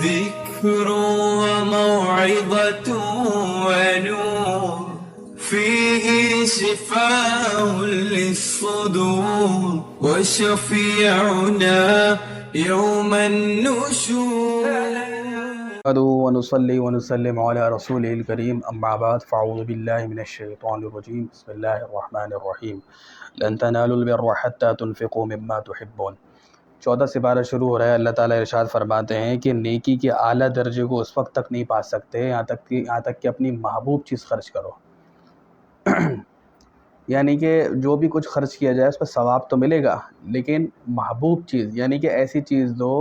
ذكر وموعظة ونور فيه شفاء للصدور وشفيعنا يوم النشور. ونصلي ونسلم على رسوله الكريم أما بعد فأعوذ بالله من الشيطان الرجيم. بسم الله الرحمن الرحيم. لن تنالوا البر حتى تنفقوا مما تحبون. 14 سپارہ شروع ہو رہا ہے. اللہ تعالیٰ ارشاد فرماتے ہیں کہ نیکی کے اعلیٰ درجے کو اس وقت تک نہیں پا سکتے یہاں تک کہ اپنی محبوب چیز خرچ کرو. یعنی کہ جو بھی کچھ خرچ کیا جائے اس پر ثواب تو ملے گا، لیکن محبوب چیز یعنی کہ ایسی چیز دو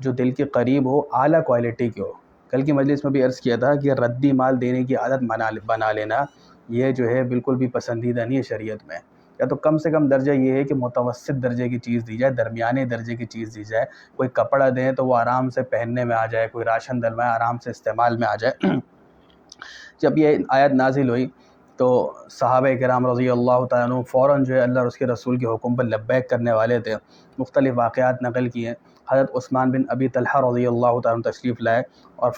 جو دل کے قریب ہو، اعلیٰ کوالٹی کی ہو. کل کی مجلس میں بھی عرض کیا تھا کہ ردی مال دینے کی عادت بنا لینا یہ جو ہے بالکل بھی پسندیدہ نہیں ہے شریعت میں. یا تو کم سے کم درجہ یہ ہے کہ متوسط درجے کی چیز دی جائے، درمیانے درجے کی چیز دی جائے. کوئی کپڑا دیں تو وہ آرام سے پہننے میں آ جائے، کوئی راشن ڈلوائے آرام سے استعمال میں آ جائے. جب یہ آیت نازل ہوئی تو صحابہ کرام رضی اللہ تعالیٰ عنہ فوراً جو ہے اللہ اور اس کے رسول کے حکم پر لبیک کرنے والے تھے. مختلف واقعات نقل کیے. حضرت عثمان بن ابی طلحہ رضی اللہ تعالیٰ عنہ تشریف لائے اور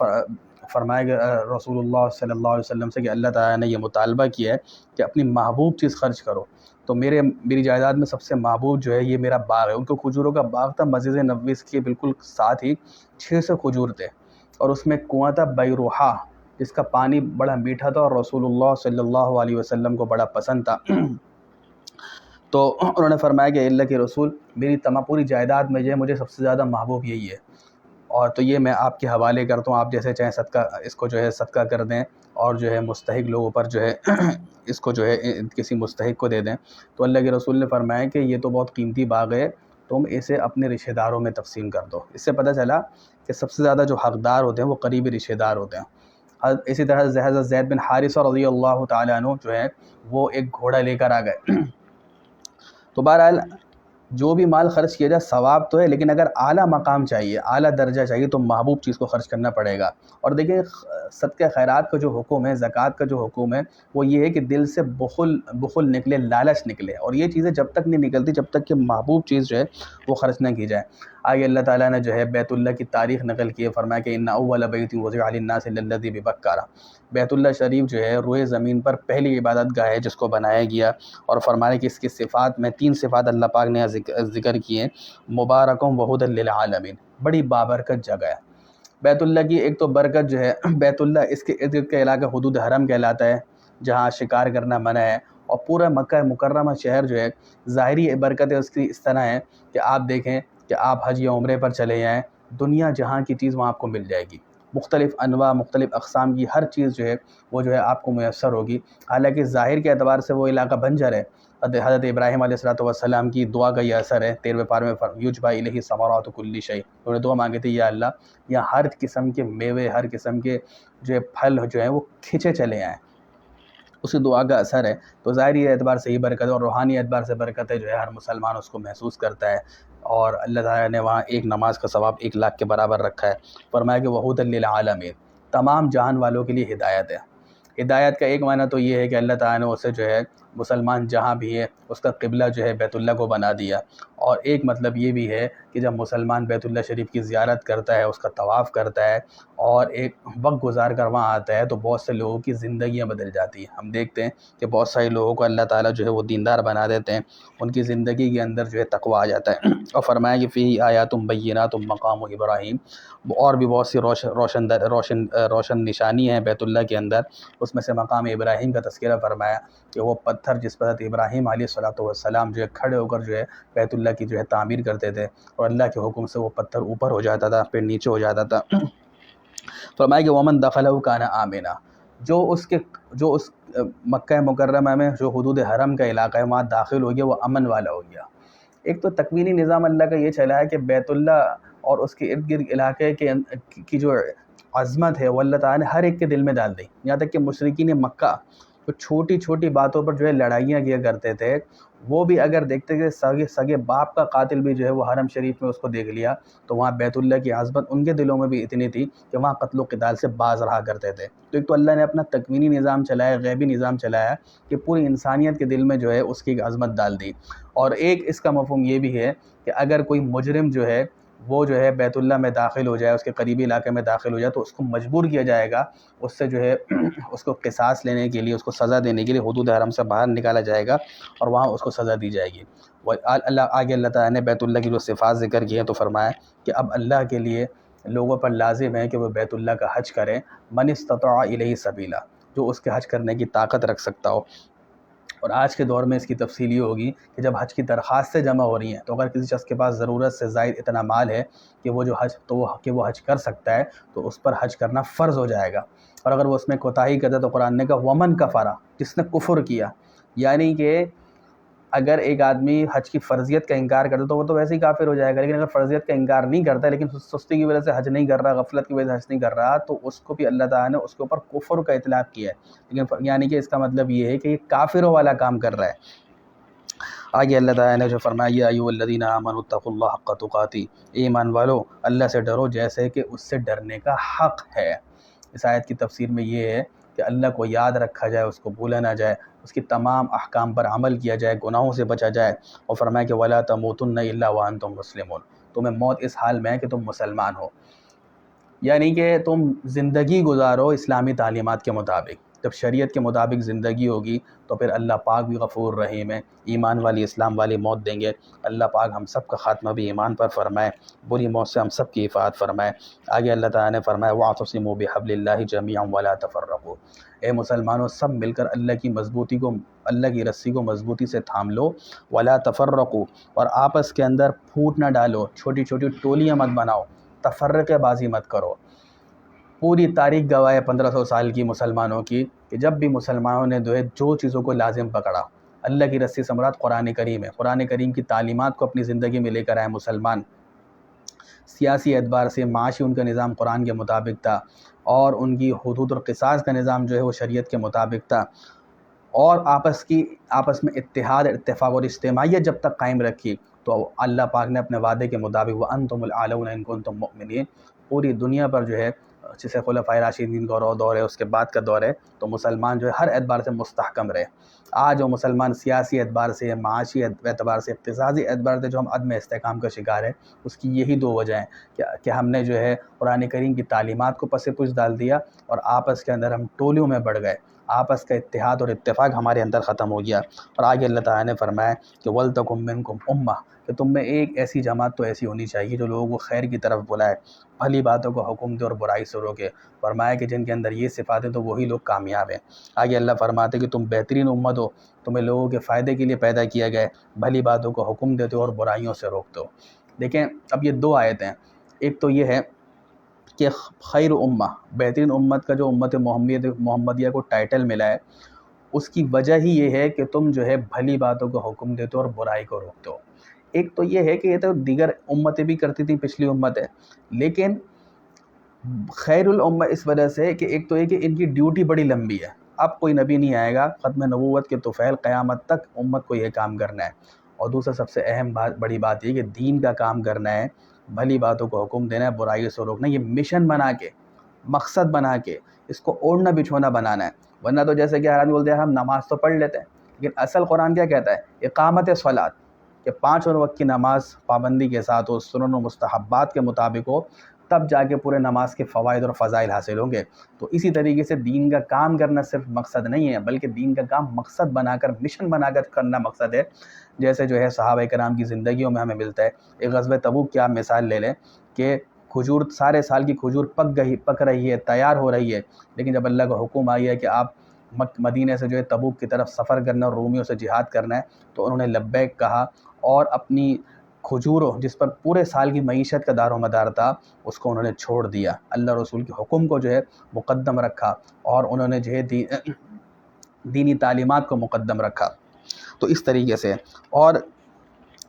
فرمایا کہ رسول اللہ صلی اللہ علیہ وسلم سے کہ اللہ تعالیٰ نے یہ مطالبہ کیا ہے کہ اپنی محبوب چیز خرچ کرو. تو میری جائیداد میں سب سے محبوب جو ہے یہ میرا باغ ہے. ان کو کھجوروں کا باغ تھا، مسجد نبوی کے بالکل ساتھ ہی 600 کھجور تھے اور اس میں کنواں تھا بیروحہ جس کا پانی بڑا میٹھا تھا اور رسول اللہ صلی اللہ علیہ وسلم کو بڑا پسند تھا. تو انہوں نے فرمایا کہ اللہ کے رسول میری پوری جائیداد میں جو ہے مجھے سب سے زیادہ محبوب یہی ہے، اور تو یہ میں آپ کے حوالے کرتا ہوں، آپ جیسے چاہیں صدقہ اس کو جو ہے صدقہ کر دیں اور جو ہے مستحق لوگوں پر جو ہے اس کو جو ہے کسی مستحق کو دے دیں. تو اللہ کے رسول نے فرمایا کہ یہ تو بہت قیمتی باغ ہے، تم اسے اپنے رشتہ داروں میں تقسیم کر دو. اس سے پتہ چلا کہ سب سے زیادہ جو حقدار ہوتے ہیں وہ قریبی رشتہ دار ہوتے ہیں. اسی طرح حضرت زید بن حارثہ رضی اللہ تعالیٰ عنہ جو ہے وہ ایک گھوڑا لے کر آ گئے. تو بہرحال جو بھی مال خرچ کیا جائے ثواب تو ہے، لیکن اگر اعلیٰ مقام چاہیے، اعلیٰ درجہ چاہیے تو محبوب چیز کو خرچ کرنا پڑے گا. اور دیکھیں صدقہ خیرات کا جو حکم ہے، زکوٰۃ کا جو حکم ہے وہ یہ ہے کہ دل سے بخل نکلے، لالچ نکلے، اور یہ چیزیں جب تک نہیں نکلتی جب تک کہ محبوب چیز جو ہے وہ خرچ نہ کی جائے. آگے اللہ تعالیٰ نے جو ہے بیت اللہ کی تاریخ نقل کی ہے. فرمایا کہ ان اول بیت وضع للناس للذی ببکہ. بیت اللہ شریف جو ہے روئے زمین پر پہلی عبادت گاہ ہے جس کو بنایا گیا. اور فرمایا کہ اس کی صفات میں 3 صفات اللہ پاک نے ذکر کیے. مبارکم وہدی للعالمین، بڑی بابرکت جگہ ہے بیت اللہ کی. ایک تو برکت جو ہے بیت اللہ اس کے ارد گرد کا علاقہ حدود حرم کہلاتا ہے جہاں شکار کرنا منع ہے. اور پورا مکہ مکرمہ شہر جو ہے ظاہری برکتیں اس کی اس طرح ہیں کہ آپ دیکھیں کہ آپ حج یا عمرے پر چلے جائیں، دنیا جہاں کی چیز وہاں آپ کو مل جائے گی. مختلف انواع، مختلف اقسام کی ہر چیز جو ہے وہ جو ہے آپ کو میسر ہوگی. حالانکہ ظاہر کے اعتبار سے وہ علاقہ بنجر ہے. حضرت ابراہیم علیہ السلام کی دعا کا یہ اثر ہے. 13ویں پارے میں یجبا الیہ ثمرات کل شیء، انہوں نے دعا مانگی تھی یا اللہ یہاں ہر قسم کے میوے، ہر قسم کے جو ہے پھل جو ہیں وہ کھنچے چلے آئیں. اسی دعا کا اثر ہے. تو ظاہری اعتبار سے ہی برکت ہے اور روحانی اعتبار سے برکت ہے جو ہے ہر مسلمان اس کو محسوس کرتا ہے. اور اللہ تعالیٰ نے وہاں ایک نماز کا ثواب 1 لاکھ کے برابر رکھا ہے. فرمایا کہ وہدی للعالمین، تمام جہان والوں کے لیے ہدایت ہے. ہدایت کا ایک معنی تو یہ ہے کہ اللہ تعالیٰ نے اسے جو ہے مسلمان جہاں بھی ہے اس کا قبلہ جو ہے بیت اللہ کو بنا دیا. اور ایک مطلب یہ بھی ہے کہ جب مسلمان بیت اللہ شریف کی زیارت کرتا ہے، اس کا طواف کرتا ہے اور ایک وقت گزار کر وہاں آتا ہے تو بہت سے لوگوں کی زندگیاں بدل جاتی ہیں. ہم دیکھتے ہیں کہ بہت سارے لوگوں کو اللہ تعالیٰ جو ہے وہ دیندار بنا دیتے ہیں، ان کی زندگی کے اندر جو ہے تقویٰ آ جاتا ہے. اور فرمایا کہ فیہ آیات بینات مقام ابراہیم، اور بھی بہت سی روشن نشانی ہیں بیت اللہ کے اندر. اس میں سے مقام ابراہیم کا تذکرہ فرمایا کہ وہ پتھر جس پر حضرت ابراہیم علیہ السلام جو ہے کھڑے ہو کر جو ہے بیت اللہ کی جو ہے تعمیر کرتے تھے اور اللہ کے حکم سے وہ پتھر اوپر ہو جاتا تھا پھر نیچے ہو جاتا تھا. فرمایا کہ ومن دخلہ کان آمنا، جو اس مکہ مکرمہ میں جو حدود حرم کا علاقہ ہے وہاں داخل ہو گیا وہ امن والا ہو گیا. ایک تو تکوینی نظام اللہ کا یہ چلا ہے کہ بیت اللہ اور اس کے ارد گرد علاقے کی جو عظمت ہے وہ اللہ تعالیٰ نے ہر ایک کے دل میں ڈال دی. یہاں تک کہ مشرکین مکہ جو چھوٹی چھوٹی باتوں پر جو ہے لڑائیاں کیا کرتے تھے، وہ بھی اگر دیکھتے کہ سگے باپ کا قاتل بھی جو ہے وہ حرم شریف میں اس کو دیکھ لیا تو وہاں بیت اللہ کی عظمت ان کے دلوں میں بھی اتنی تھی کہ وہاں قتل و قتال سے باز رہا کرتے تھے. تو ایک تو اللہ نے اپنا تکوینی نظام چلایا، غیبی نظام چلایا کہ پوری انسانیت کے دل میں جو ہے اس کی ایک عظمت ڈال دی. اور ایک اس کا مفہوم یہ بھی ہے کہ اگر کوئی مجرم جو ہے وہ جو ہے بیت اللہ میں داخل ہو جائے، اس کے قریبی علاقے میں داخل ہو جائے، تو اس کو مجبور کیا جائے گا، اس سے جو ہے اس کو قصاص لینے کے لیے، اس کو سزا دینے کے لیے حدود حرم سے باہر نکالا جائے گا اور وہاں اس کو سزا دی جائے گی۔ آگے اللہ تعالیٰ نے بیت اللہ کی جو صفات ذکر کی ہیں تو فرمایا کہ اب اللہ کے لیے لوگوں پر لازم ہے کہ وہ بیت اللہ کا حج کریں، من استطاع الیہ سبیلا، جو اس کے حج کرنے کی طاقت رکھ سکتا ہو۔ اور آج کے دور میں اس کی تفصیل یہ ہوگی کہ جب حج کی درخواستیں جمع ہو رہی ہیں تو اگر کسی شخص کے پاس ضرورت سے زائد اتنا مال ہے کہ وہ وہ حج کر سکتا ہے، تو اس پر حج کرنا فرض ہو جائے گا۔ اور اگر وہ اس میں کوتاہی کرتا ہے تو قرآن نے کہا ومن کفرا، جس نے کفر کیا، یعنی کہ اگر ایک آدمی حج کی فرضیت کا انکار کرتا تو وہ تو ویسے ہی کافر ہو جائے گا، لیکن اگر فرضیت کا انکار نہیں کرتا لیکن سستی کی وجہ سے حج نہیں کر رہا، غفلت کی وجہ سے حج نہیں کر رہا، تو اس کو بھی اللہ تعالیٰ نے اس کے اوپر کفر کا اطلاق کیا ہے، لیکن یعنی کہ اس کا مطلب یہ ہے کہ یہ کافروں والا کام کر رہا ہے۔ آگے اللہ تعالیٰ نے جو فرمایا یا ایھا الذین آمنوا اتقوا اللہ حق تقاتی، ایمان والو اللہ سے ڈرو جیسے کہ اس سے ڈرنے کا حق ہے۔ اس آیت کی تفسیر میں یہ ہے کہ اللہ کو یاد رکھا جائے، اس کو بھولا نہ جائے، اس کی تمام احکام پر عمل کیا جائے، گناہوں سے بچا جائے، اور فرمایا کہ وَلَا تَمُوتُنَّ إِلَّا وَأَنْتُمْ مُسْلِمُونَ، تمہیں موت اس حال میں ہے کہ تم مسلمان ہو، یعنی کہ تم زندگی گزارو اسلامی تعلیمات کے مطابق۔ جب شریعت کے مطابق زندگی ہوگی تو پھر اللہ پاک بھی غفور رحیم ہے، ایمان والی اسلام والی موت دیں گے۔ اللہ پاک ہم سب کا خاتمہ بھی ایمان پر فرمائے، بری موت سے ہم سب کی حفاظت فرمائے۔ آگے اللہ تعالیٰ نے فرمایا وَاعْتَصِمُوا بِحَبْلِ اللَّهِ جَمِيعًا وَلَا تَفَرَّقُوا، اے مسلمانوں سب مل کر اللہ کی رسی کو مضبوطی سے تھام لو، وَلَا تَفَرَّقُوا، اور آپس کے اندر پھوٹ نہ ڈالو، چھوٹی چھوٹی ٹولیاں مت بناؤ، تفرقہ بازی مت کرو۔ پوری تاریخ گواہ ہے 1500 سال کی مسلمانوں کی کہ جب بھی مسلمانوں نے جو چیزوں کو لازم پکڑا، اللہ کی رسی سے مراد قرآن کریم ہے، قرآن کریم کی تعلیمات کو اپنی زندگی میں لے کر آئے مسلمان، سیاسی اعتبار سے معاشی ان کا نظام قرآن کے مطابق تھا، اور ان کی حدود اور قصاص کا نظام جو ہے وہ شریعت کے مطابق تھا، اور آپس میں اتحاد، اتفاق اور اجتماعیت جب تک قائم رکھی تو اللہ پاک نے اپنے وعدے کے مطابق وَأَنْتُمُ الْأَعْلَوْنَ إِن كُنتُم مُؤْمِنِينَ، پوری دنیا پر جو ہے جسے خلفائے راشدین کا دور ہے، اس کے بعد کا دور ہے، تو مسلمان جو ہے ہر اعتبار سے مستحکم رہے۔ آج وہ مسلمان سیاسی اعتبار سے، معاشی اعتبار سے، اقتصادی اعتبار سے جو ہم عدم استحکام کا شکار ہے، اس کی یہی دو وجہ ہیں کہ ہم نے جو ہے قرآن کریم کی تعلیمات کو پس پش ڈال دیا، اور آپس کے اندر ہم ٹولیوں میں بڑھ گئے، آپس کا اتحاد اور اتفاق ہمارے اندر ختم ہو گیا۔ اور آگے اللہ تعالیٰ نے فرمایا کہ وَلْتَكُن مِّنكُمْ أُمَّةٌ، کہ تم میں ایک ایسی جماعت تو ایسی ہونی چاہیے جو لوگوں کو خیر کی طرف بلائے، بھلی باتوں کو حکم دے اور برائی سے روکے۔ فرمایا کہ جن کے اندر یہ صفات ہیں تو وہی لوگ کامیاب ہیں۔ آگے اللہ فرماتے کہ تم بہترین امت ہو، تمہیں لوگوں کے فائدے کے لیے پیدا کیا گیا ہے، بھلی باتوں کو حکم دیتے ہو اور برائیوں سے روکتے ہو۔ دیکھیں اب یہ دو آیتیں ہیں، ایک تو یہ ہے کہ خیر امہ، بہترین امت کا جو امت محمدیہ کو ٹائٹل ملا ہے، اس کی وجہ ہی یہ ہے کہ تم جو ہے بھلی باتوں کو حکم دیتے ہو اور برائی کو روکتے ہو۔ ایک تو یہ ہے کہ یہ تو دیگر امتیں بھی کرتی تھیں، پچھلی امتیں، لیکن خیر الامہ اس وجہ سے کہ ایک تو یہ کہ ان کی ڈیوٹی بڑی لمبی ہے، اب کوئی نبی نہیں آئے گا ختم نبوت کے طفیل، قیامت تک امت کو یہ کام کرنا ہے۔ اور دوسرا سب سے اہم بڑی بات یہ کہ دین کا کام کرنا ہے، بھلی باتوں کو حکم دینا ہے، برائی سے روکنا ہے، یہ مشن بنا کے، مقصد بنا کے، اس کو اوڑھنا بچھونا بنانا ہے۔ ورنہ تو جیسے کہ ہر آدمی بولتے ہیں ہم نماز تو پڑھ لیتے ہیں، لیکن اصل قرآن کیا کہتا ہے؟ اقامت صلاۃ، کہ 5 وقت کی نماز پابندی کے ساتھ ہو، سنن و مستحبات کے مطابق ہو، تب جا کے پورے نماز کے فوائد اور فضائل حاصل ہوں گے۔ تو اسی طریقے سے دین کا کام کرنا صرف مقصد نہیں ہے، بلکہ دین کا کام مقصد بنا کر، مشن بنا کر کرنا مقصد ہے۔ جیسے جو ہے صحابہ کرام کی زندگیوں میں ہمیں ملتا ہے، ایک غزوہ تبوک کی آپ مثال لے لیں کہ کھجور، سارے سال کی کھجور پک رہی ہے، تیار ہو رہی ہے، لیکن جب اللہ کا حکم آئی ہے کہ آپ مدینہ سے جو ہے تبوک کی طرف سفر کرنا اور رومیوں سے جہاد کرنا ہے، تو انہوں نے لبیک کہا، اور اپنی کھجوروں جس پر پورے سال کی معیشت کا دار و مدار تھا، اس کو انہوں نے چھوڑ دیا، اللہ رسول کے حکم کو جو ہے مقدم رکھا، اور انہوں نے جو ہے دینی تعلیمات کو مقدم رکھا۔ تو اس طریقے سے، اور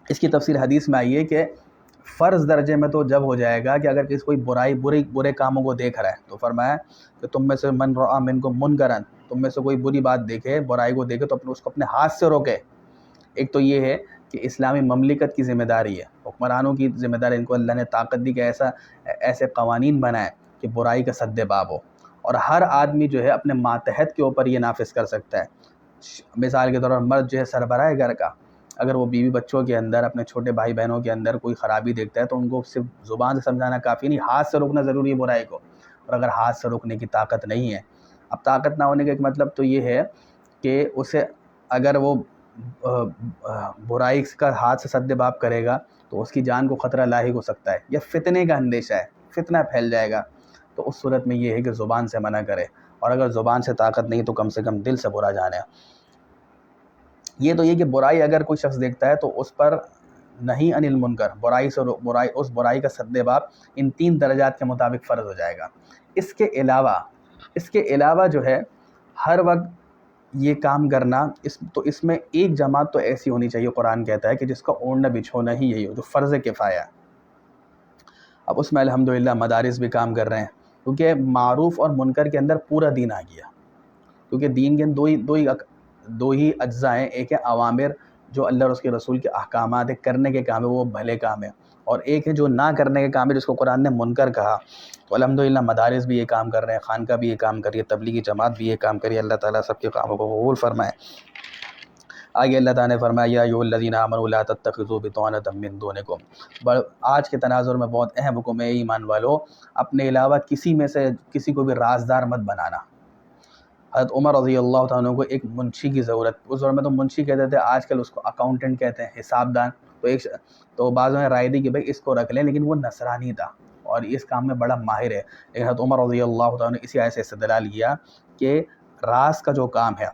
اس کی تفسیر حدیث میں آئی ہے کہ فرض درجے میں تو جب ہو جائے گا کہ اگر کسی کوئی برے کاموں کو دیکھ رہا ہے تو فرمایا کہ تم میں سے من رأى منکم منکرا، تم میں سے کوئی بری بات دیکھے، برائی کو دیکھے تو اس کو اپنے ہاتھ سے روکے۔ ایک تو یہ ہے کہ اسلامی مملکت کی ذمہ داری ہے، حکمرانوں کی ذمہ داری، ان کو اللہ نے طاقت دی کہ ایسے قوانین بنائے کہ برائی کا سد باب ہو، اور ہر آدمی جو ہے اپنے ماتحت کے اوپر یہ نافذ کر سکتا ہے۔ مثال کے طور پر مرد جو ہے سربراہ گھر کا، اگر وہ بیوی بچوں کے اندر، اپنے چھوٹے بھائی بہنوں کے اندر کوئی خرابی دیکھتا ہے تو ان کو صرف زبان سے سمجھانا کافی نہیں، ہاتھ سے روکنا ضروری ہے برائی کو. اور اگر ہاتھ سے روکنے کی طاقت نہیں ہے، اب طاقت نہ ہونے کا ایک مطلب تو یہ ہے کہ اسے اگر وہ برائی کا ہاتھ سے سد باب کرے گا تو اس کی جان کو خطرہ لاحق ہو سکتا ہے، یا فتنے کا اندیشہ ہے، فتنہ پھیل جائے گا. تو اس صورت میں یہ ہے کہ زبان سے منع کرے، اور اگر زبان سے طاقت نہیں تو کم سے کم دل سے برا جانے. یہ تو یہ کہ برائی اگر کوئی شخص دیکھتا ہے تو اس پر نہیں عن المنکر، اس برائی کا سد باب ان 3 درجات کے مطابق فرض ہو جائے گا. اس کے علاوہ جو ہے ہر وقت یہ کام کرنا، اس میں ایک جماعت تو ایسی ہونی چاہیے، قرآن کہتا ہے کہ جس کا اوڑھنا بچھونا ہی یہی ہو، جو فرض کفایہ. اب اس میں الحمدللہ مدارس بھی کام کر رہے ہیں، کیونکہ معروف اور منکر کے اندر پورا دین آ گیا. کیونکہ دین کے دو ہی اجزاء ہیں، ایک ہے اوامر جو اللہ اور اس کے رسول کے احکامات ہے، کرنے کے کام ہے وہ بھلے کام ہے، اور ایک ہے جو نہ کرنے کے کام ہے جس کو قرآن نے منکر کہا. تو الحمدللہ مدارس بھی یہ کام کر رہے ہیں، خانقاہ بھی یہ کام کر رہی ہے، تبلیغی جماعت بھی یہ کام کر رہی ہے. اللہ تعالیٰ سب کے کاموں کو قبول فرمائے. آگے اللہ تعالیٰ نے فرمایا یا ایھا الذین آمنوا لا تتخذوا بطانۃ من دونکم. آج کے تناظر میں بہت اہم حکم ہے ایمان والو، اپنے علاوہ کسی میں سے کسی کو بھی رازدار مت بنانا. حضرت عمر رضی اللہ تعالیٰ عنہ کو ایک منشی کی ضرورت، اس دور میں تو منشی کہتے تھے، آج کل اس کو اکاؤنٹنٹ کہتے ہیں، حساب دان. تو بعضوں نے رائے دی کہ بھائی اس کو رکھ لیں، لیکن وہ نصرانی تھا اور اس کام میں بڑا ماہر ہے. لیکن حضرت عمر رضی اللہ تعالیٰ نے اسی آیت سے استدلال کیا کہ راز کا جو کام ہے،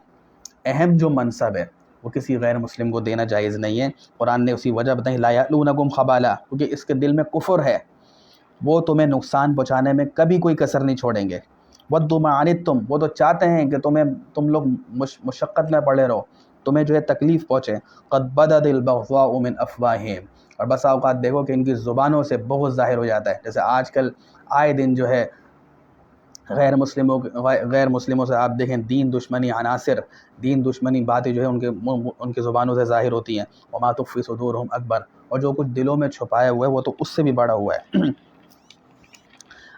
اہم جو منصب ہے، وہ کسی غیر مسلم کو دینا جائز نہیں ہے. قرآن نے اسی وجہ بتائی لا یألونکم خبالا، کیونکہ اس کے دل میں کفر ہے، وہ تمہیں نقصان پہنچانے میں کبھی کوئی کسر نہیں چھوڑیں گے. وَدُّوا مَا عَنِتُّمْ، وہ تو چاہتے ہیں کہ تم لوگ مشقت میں پڑے رہو، تمہیں جو ہے تکلیف پہنچے. قَدْ بَدَتِ الْبَغْضَاءُ مِنْ أَفْوَاهِهِمْ، اور بسا اوقات دیکھو کہ ان کی زبانوں سے بغض ظاہر ہو جاتا ہے. جیسے آج کل آئے دن جو ہے غیر مسلموں سے آپ دیکھیں دین دشمنی عناصر، دین دشمنی باتیں جو ہے ان کے زبانوں سے ظاہر ہوتی ہیں. وَمَا تُخْفِي صُدُورُهُمْ أَكْبَرُ، اور جو کچھ دلوں میں چھپایا ہوا ہے وہ تو اس سے بھی بڑا ہوا ہے.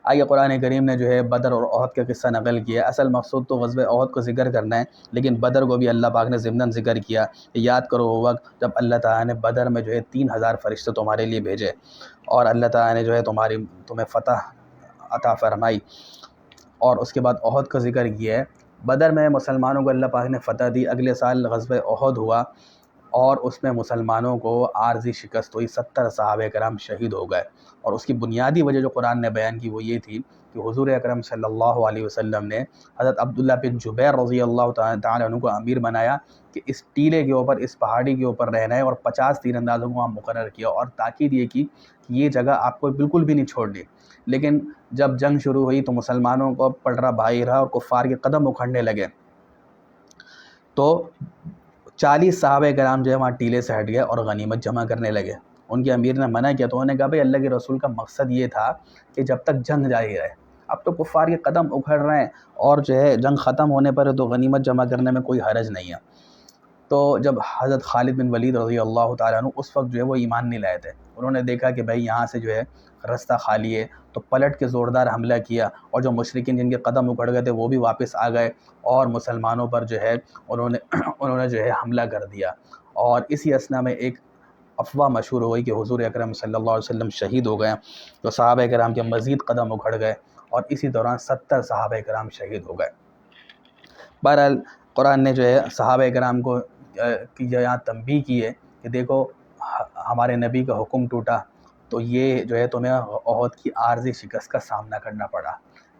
آگے قرآن کریم نے جو ہے بدر اور احد کا قصہ نقل کیا. اصل مقصود تو غزوہ احد کو ذکر کرنا ہے، لیکن بدر کو بھی اللہ پاک نے ضمناً ذکر کیا کہ یاد کرو وہ وقت جب اللہ تعالیٰ نے بدر میں جو ہے 3000 فرشتے تمہارے لیے بھیجے، اور اللہ تعالیٰ نے جو ہے تمہیں فتح عطا فرمائی. اور اس کے بعد احد کا ذکر کیا ہے. بدر میں مسلمانوں کو اللہ پاک نے فتح دی. اگلے سال غزوہ احد ہوا اور اس میں مسلمانوں کو عارضی شکست ہوئی، 70 صحابہ کرام شہید ہو گئے. اور اس کی بنیادی وجہ جو قرآن نے بیان کی وہ یہ تھی کہ حضور اکرم صلی اللہ علیہ وسلم نے حضرت عبداللہ بن جبیر رضی اللہ تعالیٰ عنہ کو امیر بنایا کہ اس ٹیلے کے اوپر، اس پہاڑی کے اوپر رہنا ہے، اور 50 تیر اندازوں کو وہاں مقرر کیا، اور تاکید یہ کی کہ یہ جگہ آپ کو بالکل بھی نہیں چھوڑنی. لیکن جب جنگ شروع ہوئی تو مسلمانوں کو پلڑا بھائی رہا اور کفار کے قدم اکھڑنے لگے. تو 40 صحابہ کرام جو ہے وہاں ٹیلے سے ہٹ گئے اور غنیمت جمع کرنے لگے. ان کے امیر نے منع کیا تو انہوں نے کہا بھئی اللہ کے رسول کا مقصد یہ تھا کہ جب تک جنگ جاری رہے، اب تو کفار کے قدم اکھڑ رہے ہیں اور جو ہے جنگ ختم ہونے پر تو غنیمت جمع کرنے میں کوئی حرج نہیں ہے. تو جب حضرت خالد بن ولید رضی اللہ تعالیٰ عنہ اس وقت جو ہے وہ ایمان نہیں لائے تھے، انہوں نے دیکھا کہ بھائی یہاں سے جو ہے رستہ خالی ہے، تو پلٹ کے زوردار حملہ کیا، اور جو مشرکین جن کے قدم اکھڑ گئے تھے وہ بھی واپس آ گئے اور مسلمانوں پر جو ہے انہوں نے جو ہے حملہ کر دیا. اور اسی اثنا میں ایک افواہ مشہور ہو گئی کہ حضور اکرم صلی اللہ علیہ وسلم شہید ہو گئے، تو صحابہ کرام کے مزید قدم اکھڑ گئے اور اسی دوران 70 صحابہ کرام شہید ہو گئے. بہرحال قرآن نے جو ہے صحابہ کرام کو یہاں تنبیہ کی ہے کہ دیکھو ہمارے نبی کا حکم ٹوٹا تو یہ جو ہے تمہیں احد کی عارضی شکست کا سامنا کرنا پڑا.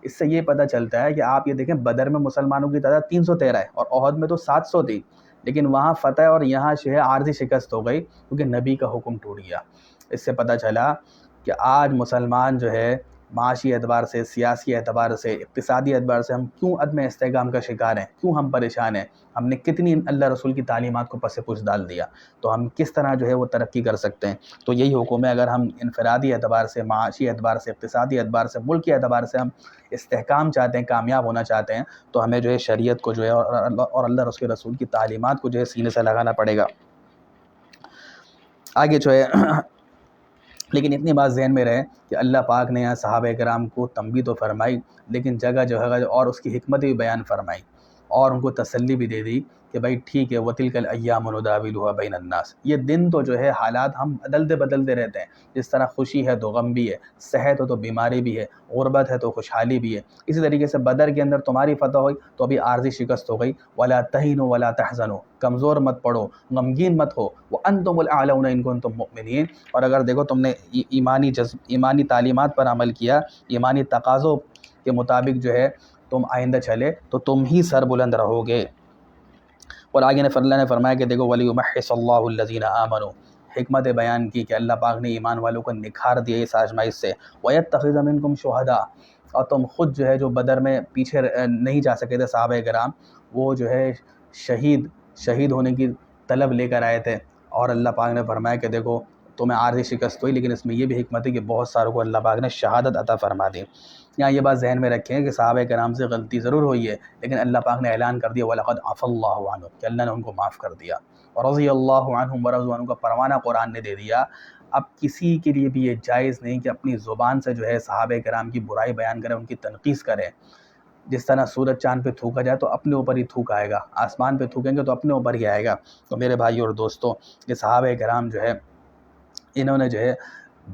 اس سے یہ پتہ چلتا ہے کہ آپ یہ دیکھیں بدر میں مسلمانوں کی تعداد 313 ہے اور احد میں تو 700 تھی، لیکن وہاں فتح اور یہاں جو ہے عارضی شکست ہو گئی کیونکہ نبی کا حکم ٹوٹ گیا. اس سے پتہ چلا کہ آج مسلمان جو ہے معاشی اعتبار سے، سیاسی اعتبار سے، اقتصادی اعتبار سے ہم کیوں عدم استحکام کا شکار ہیں، کیوں ہم پریشان ہیں. ہم نے کتنی اللہ رسول کی تعلیمات کو پس پش ڈال دیا، تو ہم کس طرح جو ہے وہ ترقی کر سکتے ہیں. تو یہی حکم ہے، اگر ہم انفرادی اعتبار سے، معاشی اعتبار سے، اقتصادی اعتبار سے، ملکی اعتبار سے ہم استحکام چاہتے ہیں، کامیاب ہونا چاہتے ہیں، تو ہمیں جو ہے شریعت کو جو ہے اور اللہ اس کے رسول کی تعلیمات کو جو ہے سینے سے لگانا پڑے گا. آگے جو ہے لیکن اتنی بات ذہن میں رہے کہ اللہ پاک نے یہاں صحابہ کرام کو تنبیہ تو فرمائی، لیکن جگہ جو ہے اور اس کی حکمت بھی بیان فرمائی. اور ان کو تسلی بھی دے دی کہ بھائی ٹھیک ہے وَتِلْكَ الْأَيَّامُ نُدَاوِلُهَا بَيْنَ النَّاسِ، یہ دن تو جو ہے حالات ہم بدلتے رہتے ہیں، جس طرح خوشی ہے تو غم بھی ہے، صحت ہو تو بیماری بھی ہے، غربت ہے تو خوشحالی بھی ہے۔ اسی طریقے سے بدر کے اندر تمہاری فتح ہوئی تو ابھی عارضی شکست ہو گئی، وَلَا تَهِنُوا وَلَا تَحْزَنُوا، کمزور مت پڑو، غمگین مت ہو، وَأَنْتُمُ الْأَعْلَوْنَ إِن كُنتُم مُؤْمِنِينَ، اور اگر دیکھو تم نے ایمانی تعلیمات پر عمل کیا، ایمانی تقاضوں کے مطابق جو ہے تم آئندہ چلے تو تم ہی سر بلند رہو گے۔ اور آگے اللہ نے فرمایا کہ دیکھو وَلِيُمَحِّصَ اللَّهُ الَّذِينَ آمَنُوا، حکمت بیان کی کہ اللہ پاک نے ایمان والوں کو نکھار دیا اس آزمائش سے، وَيَتَّخِذَ مِنكُمْ شُهَدَاءَ، اور تم خود جو ہے جو بدر میں پیچھے نہیں جا سکے تھے صحابہ کرام، وہ جو ہے شہید ہونے کی طلب لے کر آئے تھے، اور اللہ پاک نے فرمایا کہ دیکھو تمہیں عارضی شکست ہوئی لیکن اس میں یہ بھی حکمت ہے کہ بہت ساروں کو اللہ پاک نے شہادت عطا فرما دی۔ یہاں یہ بات ذہن میں رکھیں کہ صحابہ کرام سے غلطی ضرور ہوئی ہے، لیکن اللہ پاک نے اعلان کر دیا وَلَقَدْ عَفَا اللَّهُ عَنْهُمْ، کہ اللہ نے ان کو معاف کر دیا، وَرَضِيَ اللَّهُ عَنْهُمْ وَرَضُوا عَنْهُ کا پروانہ قرآن نے دے دیا۔ اب کسی کے لیے بھی یہ جائز نہیں کہ اپنی زبان سے جو ہے صحابہ کرام کی برائی بیان کرے، ان کی تنقیص کرے۔ جس طرح سورج چاند پہ تھوکا جائے تو اپنے اوپر ہی تھوک آئے گا، آسمان پہ تھوکیں گے تو اپنے اوپر ہی آئے گا۔ تو میرے بھائی اور دوستو، یہ صحابہ کرام جو ہے انہوں نے جو ہے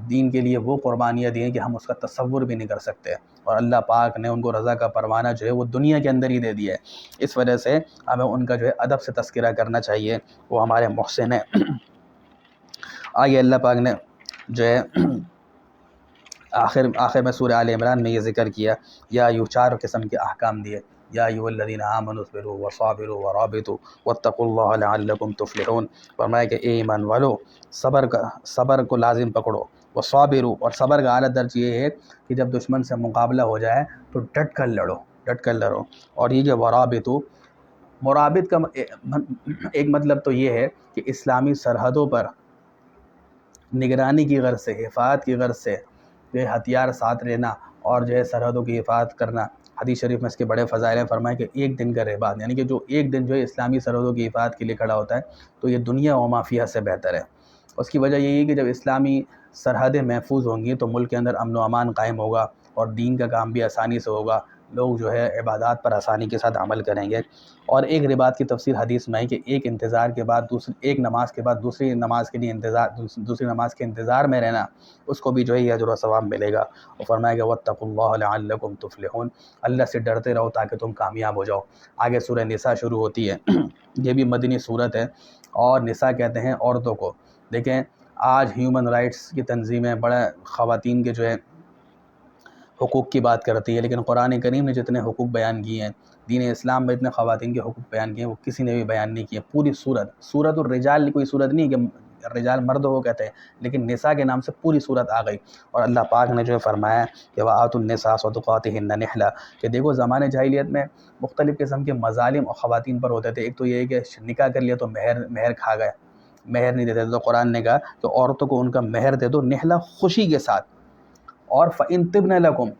دین کے لیے وہ قربانیاں دی ہیں کہ ہم اس کا تصور بھی نہیں کر سکتے، اور اللہ پاک نے ان کو رضا کا پروانہ جو ہے وہ دنیا کے اندر ہی دے دیا ہے۔ اس وجہ سے ہمیں ان کا جو ہے ادب سے تذکرہ کرنا چاہیے، وہ ہمارے محسن ہیں۔ آگے اللہ پاک نے جو ہے آخر میں سورہ آل عمران میں یہ ذکر کیا، یا یہ 4 قسم کے احکام دیے، یا ایھا الذین آمنوا اصبروا وصابروا ورابطوا واتقوا اللہ لعلکم تفلحون، فرمایا کہ اے ایمان والو صبر کو لازم پکڑو، وصابروا، اور صبر کا اعلیٰ درجہ یہ ہے کہ جب دشمن سے مقابلہ ہو جائے تو ڈٹ کر لڑو، اور یہ جو ورابطوا، مرابط کا ایک مطلب تو یہ ہے کہ اسلامی سرحدوں پر نگرانی کی غرض سے، حفاظت کی غرض سے جو ہے ہتھیار ساتھ لینا اور جو ہے سرحدوں کی حفاظت کرنا۔ حدیث شریف میں اس کے بڑے فضائل ہیں، فرمایا کہ ایک دن کا رباط، یعنی کہ جو ایک دن جو ہے اسلامی سرحدوں کی حفاظت کے لیے کھڑا ہوتا ہے تو یہ دنیا و ما فیہا سے بہتر ہے۔ اس کی وجہ یہی ہے کہ جب اسلامی سرحدیں محفوظ ہوں گی تو ملک کے اندر امن و امان قائم ہوگا، اور دین کا کام بھی آسانی سے ہوگا، لوگ جو ہے عبادات پر آسانی کے ساتھ عمل کریں گے۔ اور ایک رباط کی تفسیر حدیث میں ہے کہ ایک انتظار کے بعد ایک نماز کے بعد دوسری نماز کے لیے دوسری نماز کے انتظار میں رہنا، اس کو بھی جو ہے یہ اجر و ثواب ملے گا۔ اور فرمایا کہ واتقوا اللہ لعلکم تفلحون، اللہ سے ڈرتے رہو تاکہ تم کامیاب ہو جاؤ۔ آگے سورہ نساء شروع ہوتی ہے، یہ بھی مدنی صورت ہے، اور نساء کہتے ہیں عورتوں کو۔ دیکھیں آج ہیومن رائٹس کی تنظیمیں بڑا خواتین کے جو ہے حقوق کی بات کرتی ہے، لیکن قرآن کریم نے جتنے حقوق بیان کیے ہیں، دین اسلام میں اتنے خواتین کے حقوق بیان کیے ہیں، وہ کسی نے بھی بیان نہیں کیے۔ پوری سورت الرجال کوئی سورت نہیں کہ رجال مردوں کو کہتے ہیں، لیکن نساء کے نام سے پوری سورت آ گئی۔ اور اللہ پاک نے جو ہے فرمایا کہ وَآتُوا النِّسَاءَ صَدُقَاتِهِنَّ نِحْلَةً، کہ دیکھو زمانے جاہلیت میں مختلف قسم کے مظالم اور خواتین پر ہوتے تھے۔ ایک تو یہ ہے کہ نکاح کر لیا تو مہر کھا گئے، مہر نہیں دیتے تھے، تو قرآن نے کہا کہ عورتوں کو ان کا مہر دے دو نحلہ، خوشی کے ساتھ۔ اور فَإِن طِبْنَ لَكُمْ،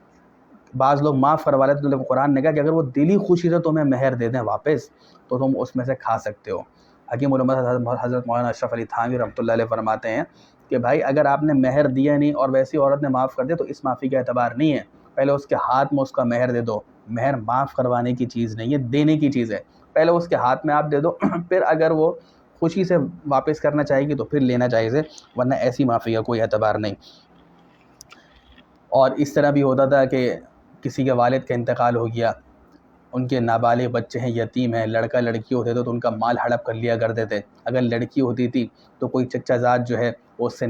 بعض لوگ معاف کروا لیتے تو قرآن نے کہا کہ اگر وہ دلی خوشی سے تمہیں مہر دے دیں واپس تو تم اس میں سے کھا سکتے ہو۔ حکیم علماء حضرت مولانا اشرف علی تھانوی رحمۃ اللہ علیہ فرماتے ہیں کہ بھائی اگر آپ نے مہر دیا نہیں اور ویسی عورت نے معاف کر دیا تو اس معافی کا اعتبار نہیں ہے، پہلے اس کے ہاتھ میں اس کا مہر دے دو۔ مہر معاف کروانے کی چیز نہیں ہے، دینے کی چیز ہے۔ پہلے اس کے ہاتھ میں آپ دے دو، پھر اگر وہ خوشی سے واپس کرنا چاہے گی تو پھر لینا جائز ہے، ورنہ ایسی معافی کا کوئی اعتبار نہیں۔ اور اس طرح بھی ہوتا تھا کہ کسی کے والد کا انتقال ہو گیا، ان کے نابالغ بچے ہیں، یتیم ہیں، لڑکا لڑکی ہوتے تھے تو ان کا مال ہڑپ کر لیا کرتے تھے۔ اگر لڑکی ہوتی تھی تو کوئی چچا زاد جو ہے وہ اس سے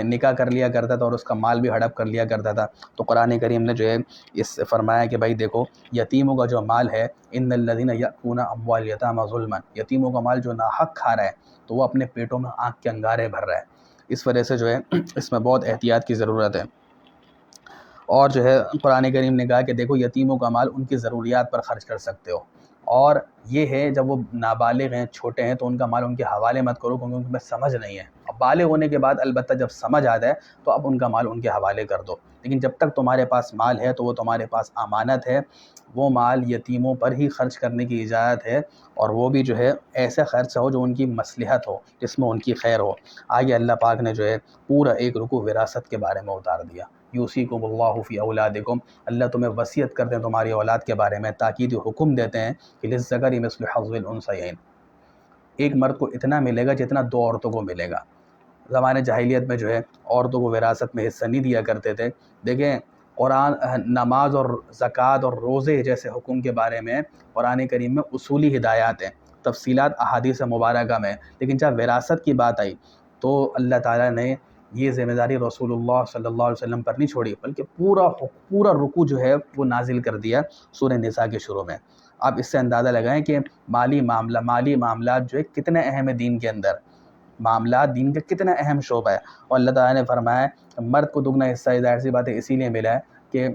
نکاح کر لیا کرتا تھا اور اس کا مال بھی ہڑپ کر لیا کرتا تھا۔ تو قرآن کریم نے جو ہے اس سے فرمایا کہ بھائی دیکھو یتیموں کا جو مال ہے، ان الذین یأکلون اموال الیتامی ظلما، یتیموں کا مال جو ناحق کھا رہا ہے تو وہ اپنے پیٹوں میں آنکھ کے انگارے بھر رہا ہے۔ اس وجہ سے جو ہے اس میں بہت احتیاط کی ضرورت ہے۔ اور جو ہے قرآن کریم نے کہا کہ دیکھو یتیموں کا مال ان کی ضروریات پر خرچ کر سکتے ہو، اور یہ ہے جب وہ نابالغ ہیں، چھوٹے ہیں، تو ان کا مال ان کے حوالے مت کرو کیونکہ ان میں سمجھ نہیں ہے۔ اب بالغ ہونے کے بعد البتہ جب سمجھ آ جائے تو اب ان کا مال ان کے حوالے کر دو، لیکن جب تک تمہارے پاس مال ہے تو وہ تمہارے پاس امانت ہے، وہ مال یتیموں پر ہی خرچ کرنے کی اجازت ہے، اور وہ بھی جو ہے ایسا خرچ ہو جو ان کی مصلحت ہو، جس میں ان کی خیر ہو۔ آگے اللہ پاک نے جو ہے پورا ایک رکوع وراثت کے بارے میں اتار دیا، یوصیکم اللہ فی اولادکم، اللہ تمہیں وصیت کرتے ہیں تمہاری اولاد کے بارے میں، تاکید حکم دیتے ہیں کہ للذکر مثل حظ الانثیین، ایک مرد کو اتنا ملے گا جتنا دو عورتوں کو ملے گا۔ زمانے جاہلیت میں جو ہے عورتوں کو وراثت میں حصہ نہیں دیا کرتے تھے۔ دیکھیں قرآن نماز اور زکوٰۃ اور روزے جیسے حکم کے بارے میں قرآن کریم میں اصولی ہدایات ہیں، تفصیلات احادیث مبارکہ میں، لیکن جب وراثت کی بات آئی تو اللہ تعالیٰ نے یہ ذمہ داری رسول اللہ صلی اللہ علیہ وسلم پر نہیں چھوڑی، بلکہ پورا رکوع جو ہے وہ نازل کر دیا سورہ نساء کے شروع میں۔ آپ اس سے اندازہ لگائیں کہ مالی معاملات جو ہے کتنے اہم ہیں دین کے اندر، معاملات دین کا کتنا اہم شعبہ ہے، اور اللہ تعالیٰ نے فرمایا کہ مرد کو دگنا حصہ ظاہر سی بات ہے اسی لیے ملا ہے کہ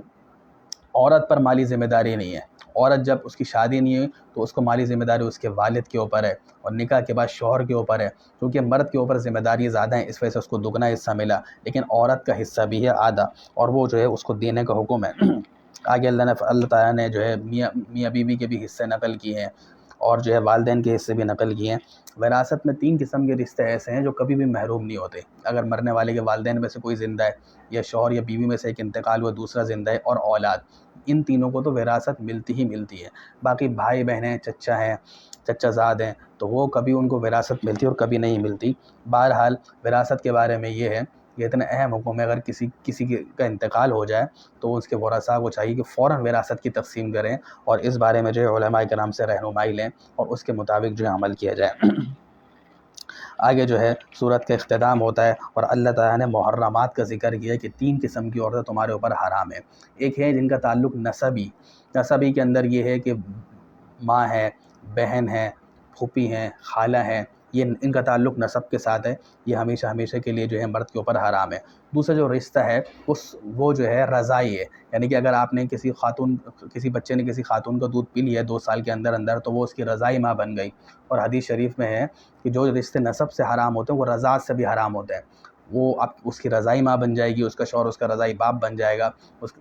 عورت پر مالی ذمہ داری نہیں ہے، عورت جب اس کی شادی نہیں ہوئی تو اس کو مالی ذمہ داری اس کے والد کے اوپر ہے، اور نکاح کے بعد شوہر کے اوپر ہے، کیونکہ مرد کے اوپر ذمہ داری زیادہ ہیں، اس وجہ سے اس کو دگنا حصہ ملا، لیکن عورت کا حصہ بھی ہے آدھا، اور وہ جو ہے اس کو دینے کا حکم ہے۔ آگے اللہ تعالیٰ نے جو ہے میاں بیوی کے بھی حصے نقل کیے ہیں، اور جو ہے والدین کے حصے بھی نقل کیے ہیں۔ وراثت میں 3 قسم کے رشتے ایسے ہیں جو کبھی بھی محروم نہیں ہوتے، اگر مرنے والے کے والدین میں سے کوئی زندہ ہے، یا شوہر یا بیوی میں سے ایک انتقال ہوا دوسرا زندہ ہے، اور اولاد، ان تینوں کو تو وراثت ملتی ہی ملتی ہے۔ باقی بھائی بہن ہیں، چچا زاد ہیں، تو وہ کبھی ان کو وراثت ملتی ہے اور کبھی نہیں ملتی۔ بہرحال وراثت کے بارے میں یہ ہے، یہ اتنا اہم حکم ہے، اگر کسی کا انتقال ہو جائے تو اس کے ورثاء کو چاہیے کہ فوراً وراثت کی تقسیم کریں، اور اس بارے میں جو ہے علماء کرام سے رہنمائی لیں اور اس کے مطابق جو ہے عمل کیا جائے۔ آگے جو ہے سورت کا اختتام ہوتا ہے، اور اللہ تعالیٰ نے محرمات کا ذکر کیا ہے کہ 3 قسم کی عورتیں تمہارے اوپر حرام ہیں۔ ایک ہے جن کا تعلق نسبی کے اندر یہ ہے کہ ماں ہے، بہن ہے، پھوپھی ہیں، خالہ ہیں، یہ ان کا تعلق نسب کے ساتھ ہے، یہ ہمیشہ کے لیے جو ہے مرد کے اوپر حرام ہے۔ دوسرا جو رشتہ ہے وہ جو ہے رضائی ہے، یعنی کہ اگر آپ نے کسی بچے نے کسی خاتون کا دودھ پی لیا 2 سال کے اندر تو وہ اس کی رضائی ماں بن گئی، اور حدیث شریف میں ہے کہ جو رشتے نسب سے حرام ہوتے ہیں وہ رضاعت سے بھی حرام ہوتے ہیں، وہ اب اس کی رضائی ماں بن جائے گی، اس کا شوہر اس کا رضائی باپ بن جائے گا،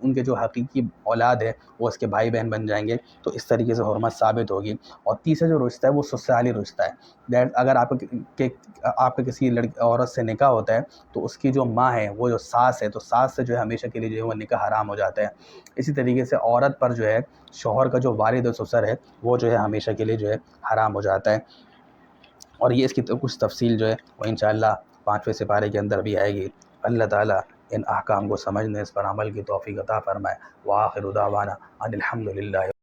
ان کے جو حقیقی اولاد ہے وہ اس کے بھائی بہن بن جائیں گے، تو اس طریقے سے حرمت ثابت ہوگی۔ اور تیسرا جو رشتہ ہے وہ سسرالی رشتہ ہے، اگر آپ کا کسی عورت سے نکاح ہوتا ہے تو اس کی جو ماں ہے وہ جو ساس ہے، تو ساس سے جو ہے ہمیشہ کے لیے جو ہے وہ نکاح حرام ہو جاتا ہے۔ اسی طریقے سے عورت پر جو ہے شوہر کا جو والد و سسر ہے وہ جو ہے ہمیشہ کے لیے جو ہے حرام ہو جاتا ہے، اور یہ اس کی کچھ تفصیل جو ہے وہ انشاءاللہ 5ویں سپارے کے اندر بھی آئے گی۔ اللہ تعالیٰ ان احکام کو سمجھنے، اس پر عمل کی توفیق عطا فرمائے۔ وآخر دعوانا ان الحمد للہ۔